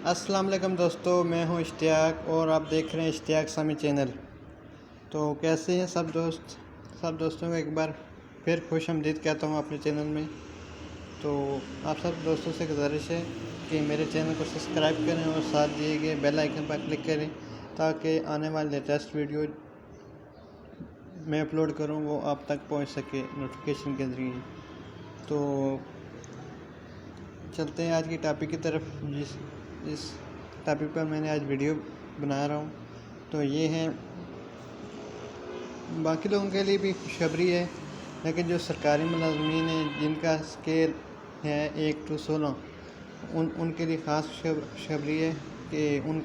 السلام علیکم دوستو، میں ہوں اشتیاق اور آپ دیکھ رہے ہیں اشتیاق سامی چینل۔ تو کیسے ہیں سب دوستوں کو ایک بار پھر خوش آمدید کہتا ہوں اپنے چینل میں۔ تو آپ سب دوستوں سے گزارش ہے کہ میرے چینل کو سبسکرائب کریں اور ساتھ دیے گئے بیل آئیکن پر کلک کریں تاکہ آنے والے لیٹسٹ ویڈیو میں اپلوڈ کروں وہ آپ تک پہنچ سکے نوٹیفیکیشن کے ذریعے۔ تو چلتے ہیں آج کی ٹاپک کی طرف، جس ٹاپک پر میں نے آج ویڈیو بنا رہا ہوں۔ تو یہ ہے، باقی لوگوں کے لیے بھی خوشخبری ہے، لیکن جو سرکاری ملازمین ہیں جن کا اسکیل ہے 1 to 16، ان کے لیے خاص خوشخبری ہے کہ ان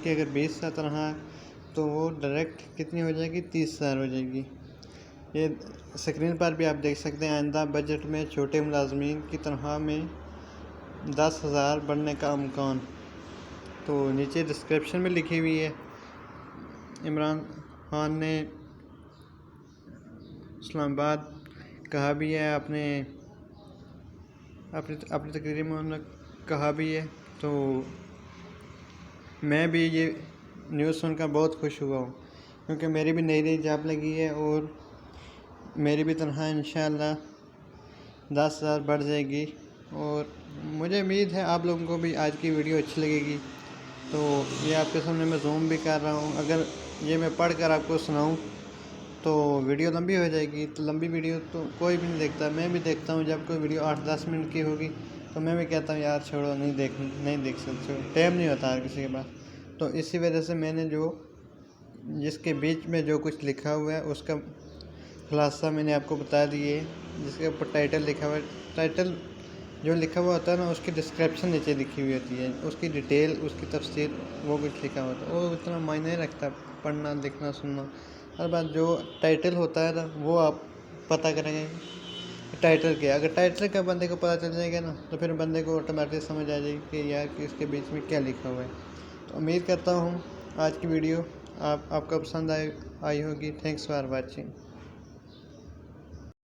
کی اگر 20,000 تنخواہ تو وہ ڈائریکٹ کتنی ہو جائے گی، 30,000 ہو جائے گی۔ یہ اسکرین پر بھی آپ دیکھ سکتے ہیں۔ آئندہ بجٹ میں چھوٹے ملازمین کی تنخواہ میں 10,000 بڑھنے کا امکان۔ تو نیچے ڈسکرپشن میں لکھی ہوئی ہے۔ عمران خان نے اسلام آباد کہا بھی ہے، اپنی تقریر میں انہوں نے کہا بھی ہے۔ تو میں بھی یہ نیوز سن کر بہت خوش ہوا ہوں، کیونکہ میری بھی نئی جاب لگی ہے اور میری بھی تنخواہ انشاءاللہ 10,000 بڑھ جائے گی۔ اور مجھے امید ہے آپ لوگوں کو بھی آج کی ویڈیو اچھی لگے گی۔ تو یہ آپ کے سامنے میں زوم بھی کر رہا ہوں، اگر یہ میں پڑھ کر آپ کو سناؤں تو ویڈیو لمبی ہو جائے گی۔ تو لمبی ویڈیو تو کوئی بھی نہیں دیکھتا، میں بھی دیکھتا ہوں۔ جب کوئی ویڈیو 8-10 منٹ کی ہوگی تو میں بھی کہتا ہوں یار چھوڑو، نہیں دیکھ سکتے، ٹائم نہیں ہوتا ہر کسی کے پاس۔ تو اسی وجہ سے میں نے جس کے بیچ میں جو کچھ لکھا ہوا ہے اس کا خلاصہ میں نے آپ کو بتا دیے، جس کے اوپر ٹائٹل لکھا ہوا ہے۔ ٹائٹل جو لکھا ہوا ہوتا ہے نا، اس کی ڈسکرپشن نیچے لکھی ہوئی ہوتی ہے، اس کی ڈیٹیل، اس کی تفصیل، وہ کچھ لکھا ہوتا ہے۔ وہ اتنا معنی نہیں رکھتا پڑھنا، لکھنا، سننا۔ ہر بات جو ٹائٹل ہوتا ہے نا، وہ آپ پتہ کریں گے ٹائٹل کیا۔ اگر ٹائٹل کا بندے کو پتہ چل جائے گا نا، تو پھر بندے کو آٹومیٹک سمجھ آ جائے گی کہ یار کہ اس کے بیچ میں کیا لکھا ہوا ہے۔ تو امید کرتا ہوں آج کی ویڈیو آپ کو پسند آئی ہوگی۔ Thanks for watching.